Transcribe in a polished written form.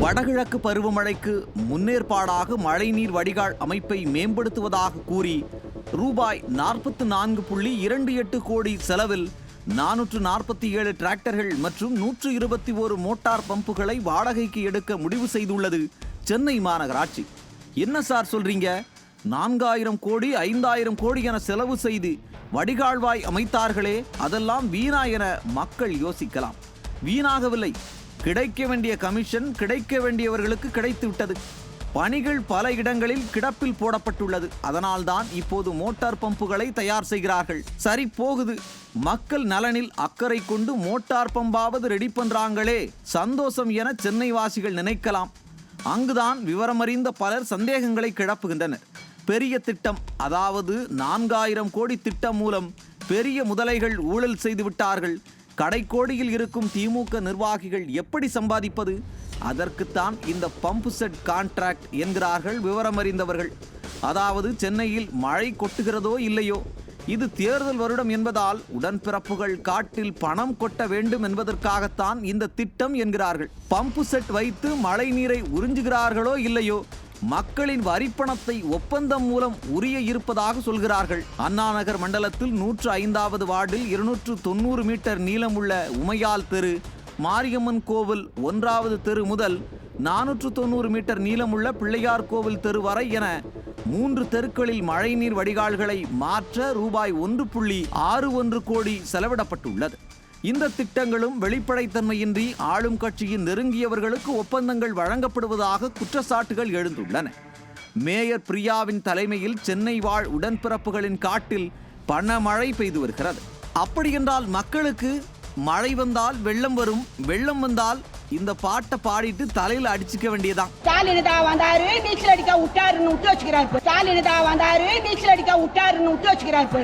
வடகிழக்கு பருவமழைக்கு முன்னேற்பாடாக மழைநீர் வடிகால் அமைப்பை மேம்படுத்துவதாக கூறி ரூபாய் 44.28 கோடி செலவில் 447 டிராக்டர்கள் மற்றும் 121 மோட்டார் பம்புகளை வாடகைக்கு எடுக்க முடிவு செய்துள்ளது சென்னை மாநகராட்சி. என்ன சார் சொல்றீங்க? 4000 கோடி 5000 கோடி என செலவு செய்து வடிகால்வாய் அமைத்தார்களே, அதெல்லாம் வீணா என மக்கள் யோசிக்கலாம். வீணாகவில்லை. கிடைக்க வேண்டிய கமிஷன் கிடைக்க வேண்டியவர்களுக்கு கிடைத்து விட்டது. பணிகள் பல இடங்களில் கிடப்பில் போடப்பட்டுள்ளது. அதனால்தான் இப்போது மோட்டார் பம்புகளை தயார் செய்கிறார்கள். சரி போகுது, மக்கள் நலனில் அக்கறை கொண்டு மோட்டார் பம்பாவது ரெடி பண்றாங்களே, சந்தோஷம் என சென்னை வாசிகள் நினைக்கலாம். அங்குதான் விவரமறிந்த பலர் சந்தேகங்களை கிளப்புகின்றனர். பெரிய திட்டம், அதாவது 4000 கோடி திட்டம் மூலம் பெரிய முதலைகள் ஊழல் செய்து விட்டார்கள். கடைக்கோடியில் இருக்கும் திமுக நிர்வாகிகள் எப்படி சம்பாதிப்பது? அதற்குத்தான் இந்த பம்பு செட் கான்ட்ராக்ட் என்கிறார்கள் விவரமறிந்தவர்கள். அதாவது சென்னையில் மழை கொட்டுகிறதோ இல்லையோ, இது தேர்தல் வருடம் என்பதால் உடன்பிறப்புகள் காட்டில் பணம் கொட்ட வேண்டும் என்பதற்காகத்தான் இந்த திட்டம் என்கிறார்கள். பம்பு செட் வைத்து மழை நீரை உறிஞ்சுகிறார்களோ இல்லையோ, மக்களின் வரிப்பணத்தை ஒப்பந்தம் மூலம் உரிய இருப்பதாக சொல்கிறார்கள். அண்ணாநகர் மண்டலத்தில் 105வது வார்டில் 290 மீட்டர் நீளமுள்ள உமையால் தெரு, மாரியம்மன் கோவில் 1வது தெரு முதல் 490 மீட்டர் நீளமுள்ள பிள்ளையார் கோவில் தெரு வரை என 3 தெருக்களில் மழைநீர் வடிகால்களை மாற்ற ரூபாய் 1.61 கோடி செலவிடப்பட்டுள்ளது. இந்த திட்டங்களும் வெளிப்படைத்தன்மையின்றி ஆளும் கட்சியின் நெருங்கியவர்களுக்கு ஒப்பந்தங்கள் வழங்கப்படுவதாக குற்றச்சாட்டுகள் எழுந்துள்ளன. மேயர் பிரியாவின் தலைமையில் சென்னை வாழ் உடன்பிறப்புகளின் காட்டில் பணமழை பெய்து வருகிறது. அப்படியென்றால் மக்களுக்கு மழை வந்தால் வெள்ளம் வரும், வெள்ளம் வந்தால் இந்த பாட்டை பாடிட்டு தலையில அடிச்சுக்க வேண்டியதான். ஸ்டாலின் தான் வந்தாரு, நீச்சல் அடிக்க விட்டாருன்னு விட்டு வச்சுக்கிறாரு. ஸ்டாலின் தான் வந்தாரு, நீச்சல் அடிக்க விட்டாருன்னு விட்டு வச்சுக்கிறாரு.